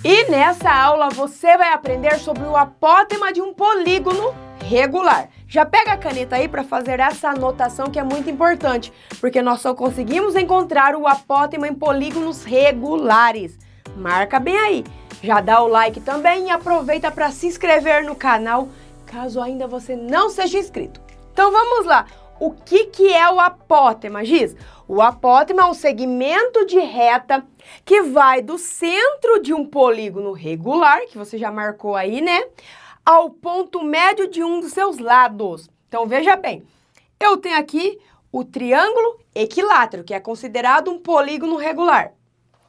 E nessa aula você vai aprender sobre o apótema de um polígono regular. Já pega a caneta aí para fazer essa anotação que é muito importante, porque nós só conseguimos encontrar o apótema em polígonos regulares. Marca bem aí. Já dá o like também e aproveita para se inscrever no canal, caso ainda você não seja inscrito. Então vamos lá. O que é o apótema, Giz? O apótema é um segmento de reta que vai do centro de um polígono regular, que você já marcou aí, né? Ao ponto médio de um dos seus lados. Então veja bem, eu tenho aqui o triângulo equilátero, que é considerado um polígono regular.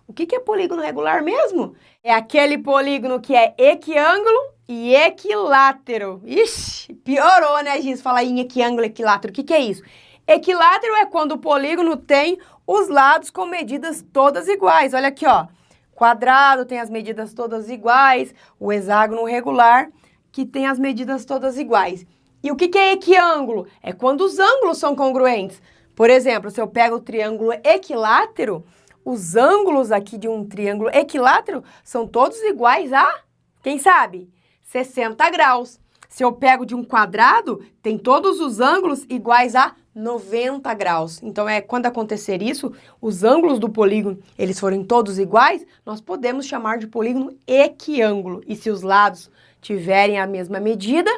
O que é polígono regular mesmo? É aquele polígono que é equiângulo e equilátero. Ixi, piorou, né, Giz? Falar em equiângulo e equilátero. O que é isso? Equilátero é quando o polígono tem os lados com medidas todas iguais. Olha aqui, ó. Quadrado tem as medidas todas iguais. O hexágono regular que tem as medidas todas iguais. E o que é equiângulo? É quando os ângulos são congruentes. Por exemplo, se eu pego o triângulo equilátero, os ângulos aqui de um triângulo equilátero são todos iguais a, quem sabe? 60 graus. Se eu pego de um quadrado, tem todos os ângulos iguais a 90 graus. Então, quando acontecer isso, os ângulos do polígono, eles forem todos iguais, nós podemos chamar de polígono equiângulo. E se os lados tiverem a mesma medida,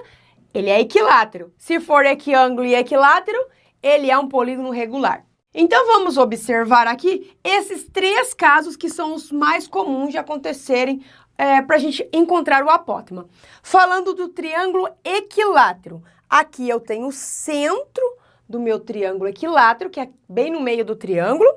ele é equilátero. Se for equiângulo e equilátero, ele é um polígono regular. Então, vamos observar aqui esses três casos que são os mais comuns de acontecerem para a gente encontrar o apótema. Falando do triângulo equilátero, aqui eu tenho o centro do meu triângulo equilátero, que é bem no meio do triângulo,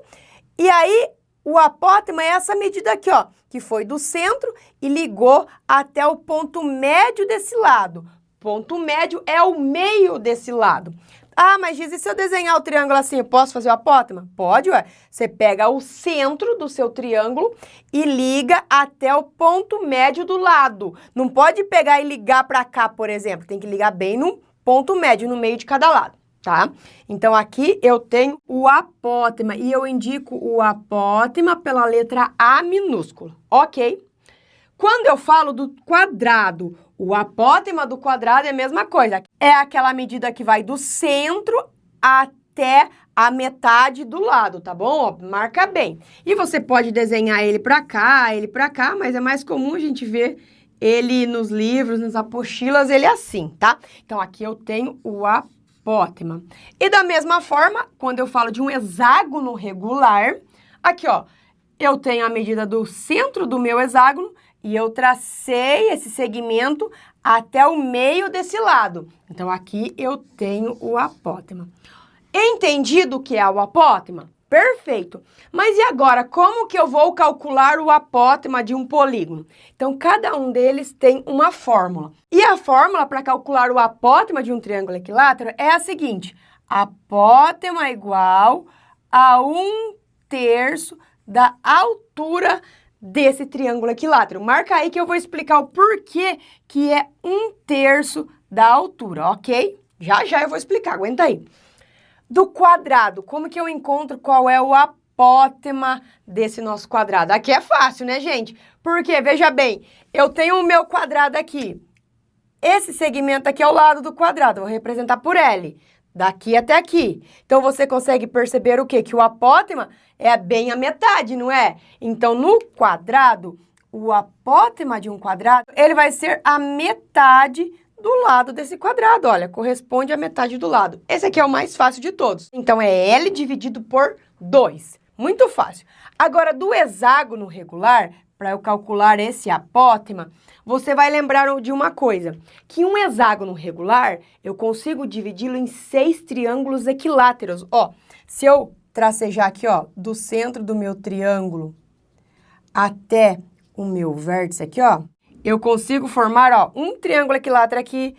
e aí o apótema é essa medida aqui, ó, que foi do centro e ligou até o ponto médio desse lado. Ponto médio é o meio desse lado. Ah, mas Giz, e se eu desenhar o triângulo assim, eu posso fazer o apótema? Pode, ué. Você pega o centro do seu triângulo e liga até o ponto médio do lado. Não pode pegar e ligar para cá, por exemplo. Tem que ligar bem no ponto médio, no meio de cada lado, tá? Então, aqui eu tenho o apótema e eu indico o apótema pela letra A minúscula, ok? Quando eu falo do quadrado, o apótema do quadrado é a mesma coisa. É aquela medida que vai do centro até a metade do lado, tá bom? Ó, marca bem. E você pode desenhar ele para cá, mas é mais comum a gente ver ele nos livros, nas apostilas, ele assim, tá? Então, aqui eu tenho o apótema. E da mesma forma, quando eu falo de um hexágono regular, aqui, ó, eu tenho a medida do centro do meu hexágono e eu tracei esse segmento até o meio desse lado. Então, aqui eu tenho o apótema. Entendido o que é o apótema? Perfeito! Mas e agora, como que eu vou calcular o apótema de um polígono? Então, cada um deles tem uma fórmula. E a fórmula para calcular o apótema de um triângulo equilátero é a seguinte: apótema igual a 1/3 da altura desse triângulo equilátero. Marca aí que eu vou explicar o porquê que é 1/3 da altura, ok? Já eu vou explicar, aguenta aí. Do quadrado, como que eu encontro qual é o apótema desse nosso quadrado? Aqui é fácil, né, gente? Porque, veja bem, eu tenho o meu quadrado aqui. Esse segmento aqui é o lado do quadrado, vou representar por L. Daqui até aqui. Então, você consegue perceber o quê? Que o apótema é bem a metade, não é? Então, no quadrado, o apótema de um quadrado, ele vai ser a metade do lado desse quadrado. Olha, corresponde à metade do lado. Esse aqui é o mais fácil de todos. Então, é L dividido por 2. Muito fácil. Agora, do hexágono regular, para eu calcular esse apótema, você vai lembrar de uma coisa, que um hexágono regular, eu consigo dividi-lo em 6 triângulos equiláteros. Ó, se eu tracejar aqui, ó, do centro do meu triângulo até o meu vértice aqui, ó, eu consigo formar, ó, um triângulo equilátero aqui,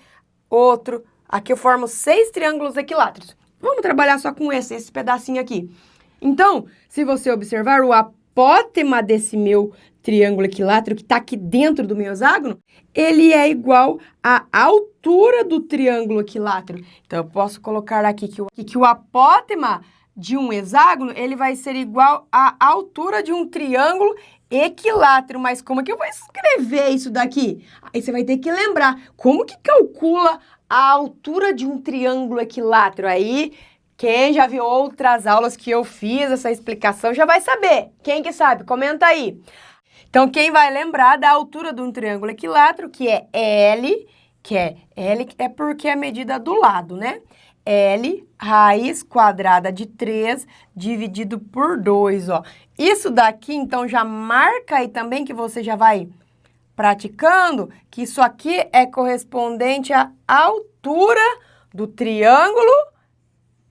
outro. Aqui eu formo 6 triângulos equiláteros. Vamos trabalhar só com esse pedacinho aqui. Então, se você observar o apótema desse meu triângulo equilátero que está aqui dentro do meu hexágono, ele é igual à altura do triângulo equilátero. Então, eu posso colocar aqui que o apótema de um hexágono, ele vai ser igual à altura de um triângulo equilátero. Mas como é que eu vou escrever isso daqui? Aí você vai ter que lembrar, como que calcula a altura de um triângulo equilátero? Aí, quem já viu outras aulas que eu fiz essa explicação já vai saber. Quem que sabe? Comenta aí. Então, quem vai lembrar da altura de um triângulo equilátero, que é L, é porque é a medida do lado, né? L raiz quadrada de 3 dividido por 2, ó. Isso daqui, então, já marca aí também que você já vai praticando, que isso aqui é correspondente à altura do triângulo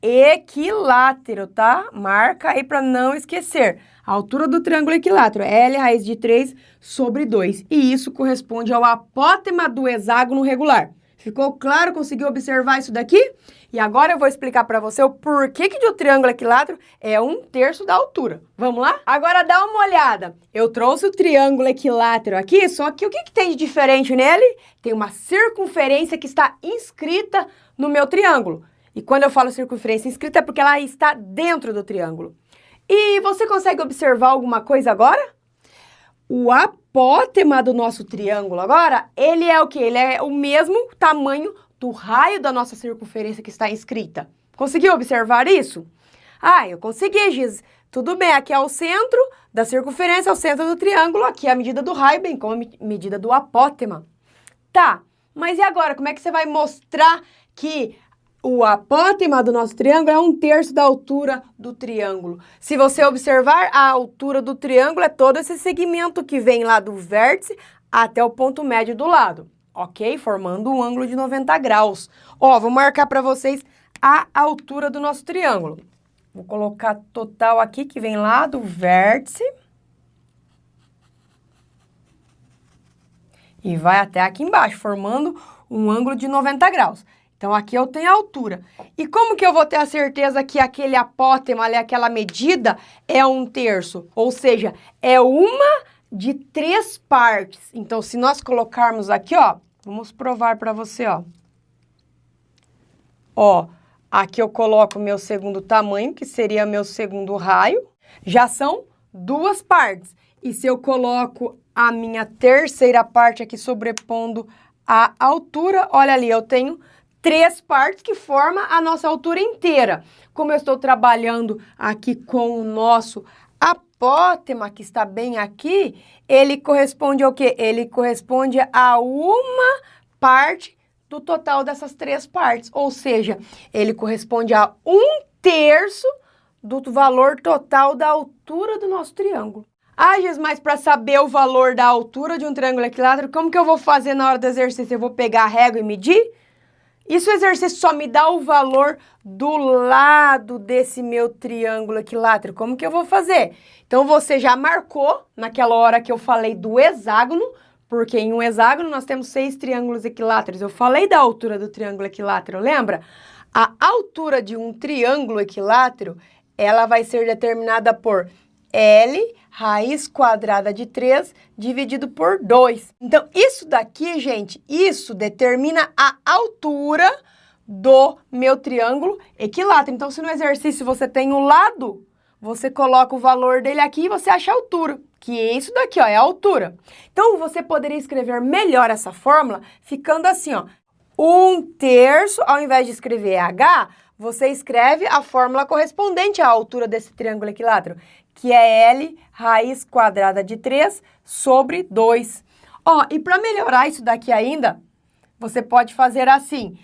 equilátero, tá? Marca aí para não esquecer. A altura do triângulo equilátero é L raiz de 3 sobre 2. E isso corresponde ao apótema do hexágono regular. Ficou claro? Conseguiu observar isso daqui? E agora eu vou explicar para você o porquê que de um triângulo equilátero é 1/3 da altura. Vamos lá? Agora dá uma olhada. Eu trouxe o triângulo equilátero aqui, só que o que tem de diferente nele? Tem uma circunferência que está inscrita no meu triângulo. E quando eu falo circunferência inscrita é porque ela está dentro do triângulo. E você consegue observar alguma coisa agora? O apótema do nosso triângulo agora, ele é o quê? Ele é o mesmo tamanho do raio da nossa circunferência que está inscrita. Conseguiu observar isso? Ah, eu consegui, Giz. Tudo bem, aqui é o centro da circunferência, é o centro do triângulo, aqui é a medida do raio, bem como a medida do apótema. Tá, mas e agora? Como é que você vai mostrar que o apótema do nosso triângulo é 1/3 da altura do triângulo? Se você observar, a altura do triângulo é todo esse segmento que vem lá do vértice até o ponto médio do lado, ok? Formando um ângulo de 90 graus. Ó, vou marcar para vocês a altura do nosso triângulo. Vou colocar total aqui, que vem lá do vértice. E vai até aqui embaixo, formando um ângulo de 90 graus. Então, aqui eu tenho a altura. E como que eu vou ter a certeza que aquele apótema ali, aquela medida, é 1/3? Ou seja, é uma de 3 partes. Então, se nós colocarmos aqui, ó, vamos provar para você, ó. Ó, aqui eu coloco o meu segundo tamanho, que seria meu segundo raio. Já são 2 partes. E se eu coloco a minha terceira parte aqui sobrepondo a altura, olha ali, eu tenho 3 partes que formam a nossa altura inteira. Como eu estou trabalhando aqui com o nosso apótema, que está bem aqui, ele corresponde ao quê? Ele corresponde a uma parte do total dessas 3 partes. Ou seja, ele corresponde a 1/3 do valor total da altura do nosso triângulo. Ah, Giz, mas para saber o valor da altura de um triângulo equilátero, como que eu vou fazer na hora do exercício? Eu vou pegar a régua e medir? Isso, o exercício só me dá o valor do lado desse meu triângulo equilátero. Como que eu vou fazer? Então, você já marcou naquela hora que eu falei do hexágono, porque em um hexágono nós temos 6 triângulos equiláteros. Eu falei da altura do triângulo equilátero, lembra? A altura de um triângulo equilátero, ela vai ser determinada por L raiz quadrada de 3 dividido por 2. Então, isso daqui, gente, isso determina a altura do meu triângulo equilátero. Então, se no exercício você tem o lado, você coloca o valor dele aqui e você acha a altura, que é isso daqui, ó, é a altura. Então, você poderia escrever melhor essa fórmula ficando assim, ó, 1/3, ao invés de escrever H, você escreve a fórmula correspondente à altura desse triângulo equilátero, que é L raiz quadrada de 3 sobre 2. Ó, e para melhorar isso daqui ainda, você pode fazer assim,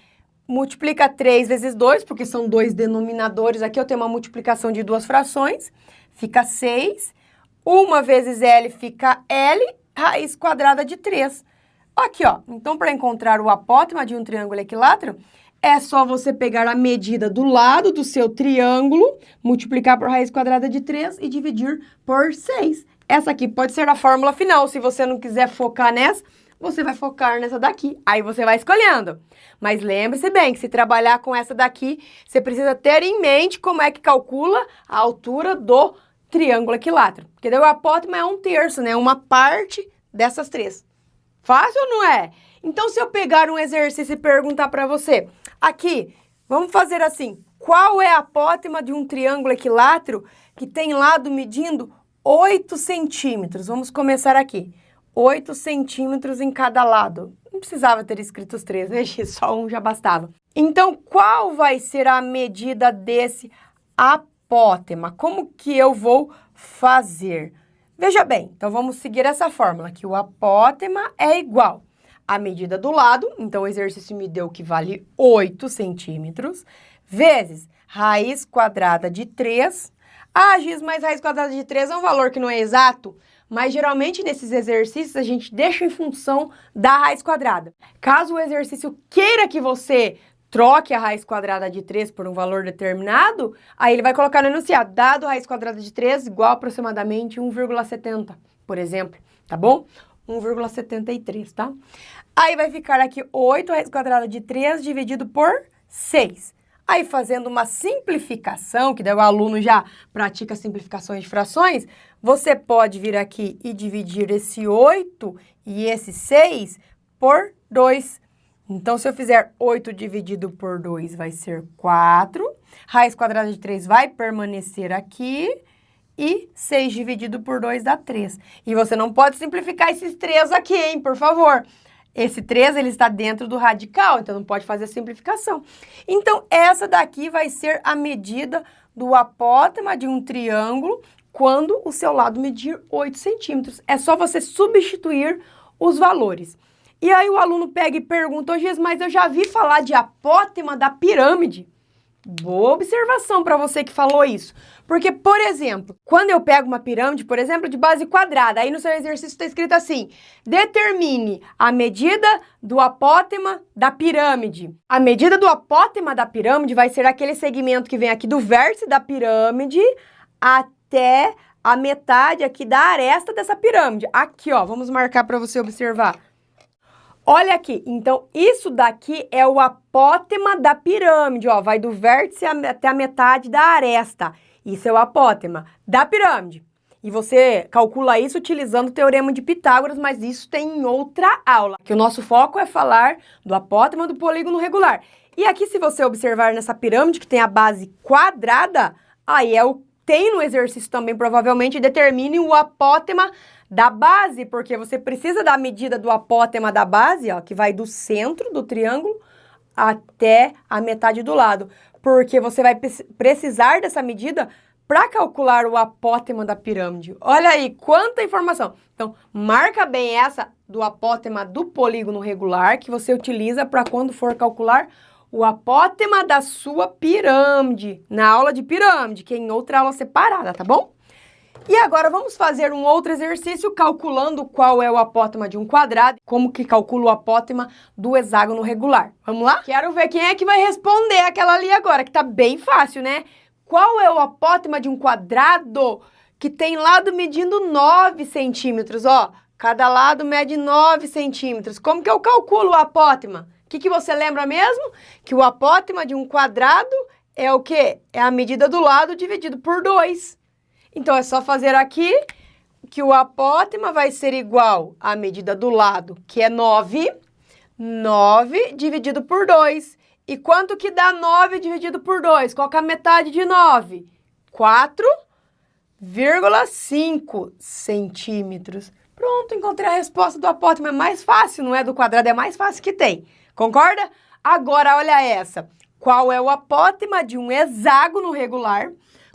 multiplica 3 vezes 2, porque são 2 denominadores, aqui eu tenho uma multiplicação de 2 frações, fica 6, 1 vezes L fica L raiz quadrada de 3. Aqui, ó, então para encontrar o apótema de um triângulo equilátero, é só você pegar a medida do lado do seu triângulo, multiplicar por raiz quadrada de 3 e dividir por 6. Essa aqui pode ser a fórmula final. Se você não quiser focar nessa, você vai focar nessa daqui. Aí você vai escolhendo. Mas lembre-se bem que se trabalhar com essa daqui, você precisa ter em mente como é que calcula a altura do triângulo equilátero. Porque daí o apótema é 1/3, né? Uma parte dessas 3. Fácil ou não é? Então, se eu pegar um exercício e perguntar para você, aqui, vamos fazer assim, qual é a apótema de um triângulo equilátero que tem lado medindo 8 centímetros. Vamos começar aqui. 8 centímetros em cada lado. Não precisava ter escrito os 3, né, Gi? Só um já bastava. Então, qual vai ser a medida desse apótema? Como que eu vou fazer? Veja bem, então vamos seguir essa fórmula, que o apótema é igual à medida do lado, então o exercício me deu que vale 8 centímetros, vezes raiz quadrada de 3. Ah, Giz, mas raiz quadrada de 3 é um valor que não é exato, mas geralmente nesses exercícios a gente deixa em função da raiz quadrada. Caso o exercício queira que você troque a raiz quadrada de 3 por um valor determinado, aí ele vai colocar no enunciado, dado raiz quadrada de 3 igual aproximadamente 1,70, por exemplo, tá bom? 1,73, tá? Aí vai ficar aqui 8 raiz quadrada de 3 dividido por 6. Aí fazendo uma simplificação, que daí o aluno já pratica simplificações de frações, você pode vir aqui e dividir esse 8 e esse 6 por 2. Então, se eu fizer 8 dividido por 2, vai ser 4. Raiz quadrada de 3 vai permanecer aqui. E 6 dividido por 2 dá 3. E você não pode simplificar esses 3 aqui, hein, por favor. Esse 3, ele está dentro do radical, então não pode fazer a simplificação. Então, essa daqui vai ser a medida do apótema de um triângulo quando o seu lado medir 8 centímetros. É só você substituir os valores. E aí o aluno pega e pergunta, ô Giz, mas eu já vi falar de apótema da pirâmide. Boa observação para você que falou isso. Porque, por exemplo, quando eu pego uma pirâmide, por exemplo, de base quadrada, aí no seu exercício está escrito assim, determine a medida do apótema da pirâmide. A medida do apótema da pirâmide vai ser aquele segmento que vem aqui do vértice da pirâmide até a metade aqui da aresta dessa pirâmide. Aqui, ó, vamos marcar para você observar. Olha aqui, então isso daqui é o apótema da pirâmide, ó, vai do vértice até a metade da aresta. Isso é o apótema da pirâmide. E você calcula isso utilizando o teorema de Pitágoras, mas isso tem em outra aula. Que o nosso foco é falar do apótema do polígono regular. E aqui, se você observar nessa pirâmide que tem a base quadrada, aí tem no exercício também, provavelmente, determine o apótema da base, porque você precisa da medida do apótema da base, ó, que vai do centro do triângulo até a metade do lado, porque você vai precisar dessa medida para calcular o apótema da pirâmide. Olha aí, quanta informação! Então, marca bem essa do apótema do polígono regular, que você utiliza para quando for calcular o apótema da sua pirâmide, na aula de pirâmide, que é em outra aula separada, tá bom? E agora vamos fazer um outro exercício calculando qual é o apótema de um quadrado, como que calcula o apótema do hexágono regular. Vamos lá? Quero ver quem é que vai responder aquela ali agora, que tá bem fácil, né? Qual é o apótema de um quadrado que tem lado medindo 9 centímetros? Ó, cada lado mede 9 centímetros. Como que eu calculo o apótema? O que você lembra mesmo? Que o apótema de um quadrado é o quê? É a medida do lado dividido por 2. Então, é só fazer aqui que o apótema vai ser igual à medida do lado, que é 9. 9 dividido por 2. E quanto que dá 9 dividido por 2? Qual que é a metade de 9? 4,5 centímetros. Pronto, encontrei a resposta do apótema. É mais fácil, não é? Do quadrado é mais fácil que tem. Concorda? Agora, olha essa. Qual é o apótema de um hexágono regular,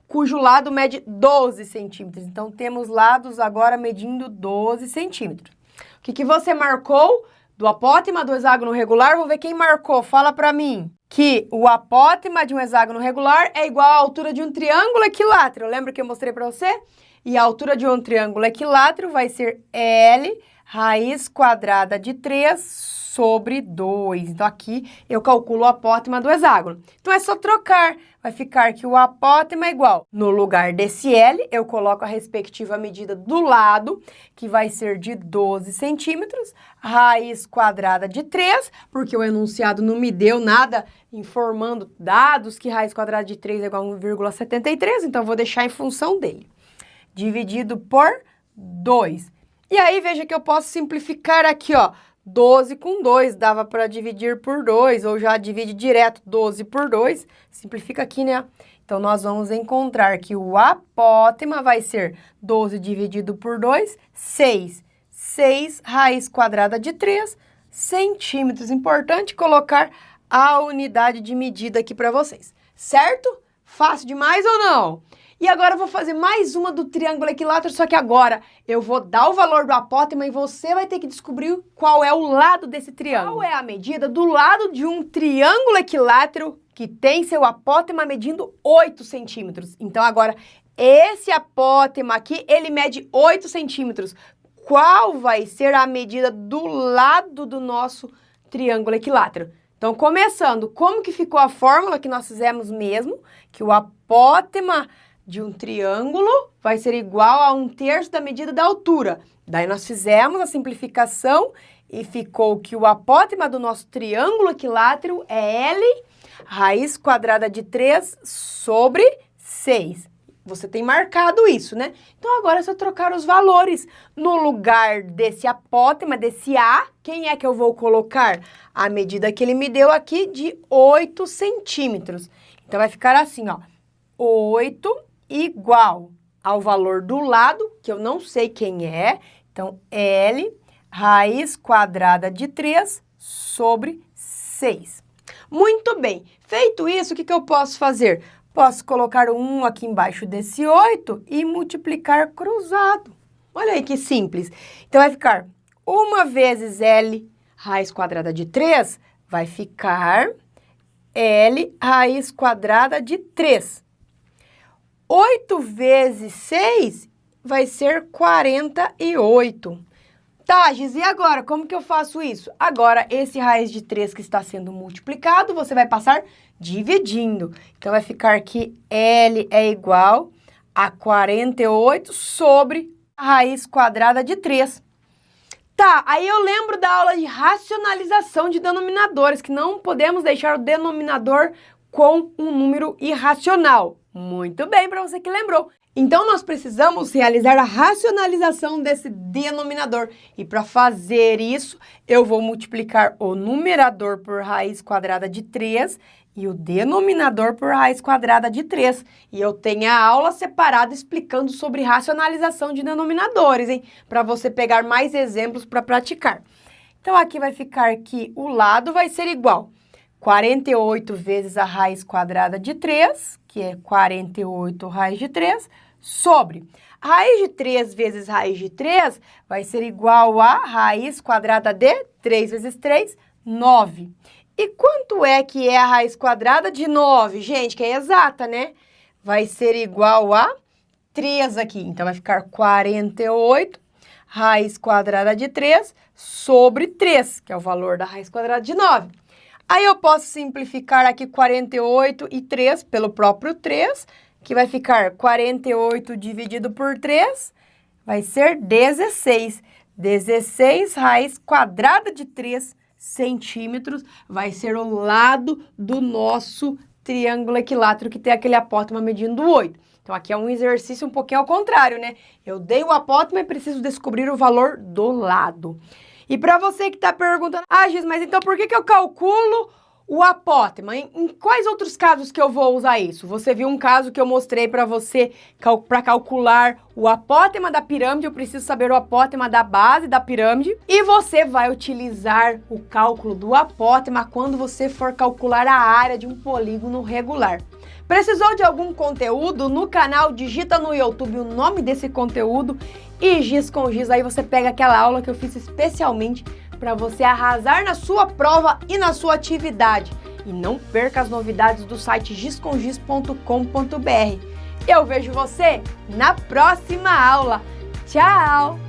cujo lado mede 12 centímetros? Então, temos lados agora medindo 12 centímetros. O que você marcou do apótema do hexágono regular? Vou ver quem marcou. Fala pra mim. Que o apótema de um hexágono regular é igual à altura de um triângulo equilátero. Lembra que eu mostrei pra você? E a altura de um triângulo equilátero vai ser L raiz quadrada de 3 sobre 2. Então, aqui eu calculo o apótema do hexágono. Então, é só trocar. Vai ficar que o apótema é igual. No lugar desse L, eu coloco a respectiva medida do lado, que vai ser de 12 centímetros, raiz quadrada de 3, porque o enunciado não me deu nada informando dados que raiz quadrada de 3 é igual a 1,73, então eu vou deixar em função dele. Dividido por 2. E aí, veja que eu posso simplificar aqui, ó. 12 com 2, dava para dividir por 2, ou já divide direto 12 por 2, simplifica aqui, né? Então, nós vamos encontrar que o apótema vai ser 12 dividido por 2, 6. 6 raiz quadrada de 3 centímetros. Importante colocar a unidade de medida aqui para vocês, certo? Fácil demais ou não? E agora eu vou fazer mais uma do triângulo equilátero, só que agora eu vou dar o valor do apótema e você vai ter que descobrir qual é o lado desse triângulo. Qual é a medida do lado de um triângulo equilátero que tem seu apótema medindo 8 centímetros? Então agora, esse apótema aqui, ele mede 8 centímetros. Qual vai ser a medida do lado do nosso triângulo equilátero? Então, começando, como que ficou a fórmula que nós fizemos mesmo? Que o apótema de um triângulo vai ser igual a 1/3 da medida da altura. Daí nós fizemos a simplificação e ficou que o apótema do nosso triângulo equilátero é L raiz quadrada de 3 sobre 6. Você tem marcado isso, né? Então, agora é só trocar os valores. No lugar desse apótema, desse A, quem é que eu vou colocar? A medida que ele me deu aqui de 8 centímetros. Então, vai ficar assim, ó. 8 igual ao valor do lado, que eu não sei quem é. Então, L raiz quadrada de 3 sobre 6. Muito bem. Feito isso, o que eu posso fazer? Posso colocar o 1 aqui embaixo desse 8 e multiplicar cruzado. Olha aí que simples. Então, vai ficar 1 vezes L raiz quadrada de 3, vai ficar L raiz quadrada de 3. 8 vezes 6 vai ser 48. Tá, Giz, e agora? Como que eu faço isso? Agora, esse raiz de 3 que está sendo multiplicado, você vai passar dividindo. Então, vai ficar que L é igual a 48 sobre a raiz quadrada de 3. Tá, aí eu lembro da aula de racionalização de denominadores, que não podemos deixar o denominador com um número irracional. Muito bem, para você que lembrou. Então, nós precisamos realizar a racionalização desse denominador. E para fazer isso, eu vou multiplicar o numerador por raiz quadrada de 3 e o denominador por raiz quadrada de 3. E eu tenho a aula separada explicando sobre racionalização de denominadores, hein? Para você pegar mais exemplos para praticar. Então, aqui vai ficar que o lado vai ser igual 48 vezes a raiz quadrada de 3, que é 48 raiz de 3, sobre raiz de 3 vezes raiz de 3 vai ser igual a raiz quadrada de 3 vezes 3, 9. E quanto é que é a raiz quadrada de 9? Gente, que é exata, né? Vai ser igual a 3 aqui. Então, vai ficar 48 raiz quadrada de 3 sobre 3, que é o valor da raiz quadrada de 9. Aí, eu posso simplificar aqui 48 e 3 pelo próprio 3, que vai ficar 48 dividido por 3, vai ser 16. 16 raiz quadrada de 3 centímetros vai ser o lado do nosso triângulo equilátero que tem aquele apótema medindo 8. Então, aqui é um exercício um pouquinho ao contrário, né? Eu dei o apótema e preciso descobrir o valor do lado. E para você que está perguntando, Giz, mas então por que eu calculo o apótema? Em quais outros casos que eu vou usar isso? Você viu um caso que eu mostrei para você, para calcular o apótema da pirâmide, eu preciso saber o apótema da base da pirâmide. E você vai utilizar o cálculo do apótema quando você for calcular a área de um polígono regular. Precisou de algum conteúdo no canal? Digita no YouTube o nome desse conteúdo e Giz com Giz. Aí você pega aquela aula que eu fiz especialmente para você arrasar na sua prova e na sua atividade. E não perca as novidades do site gizcomgiz.com.br. Eu vejo você na próxima aula. Tchau!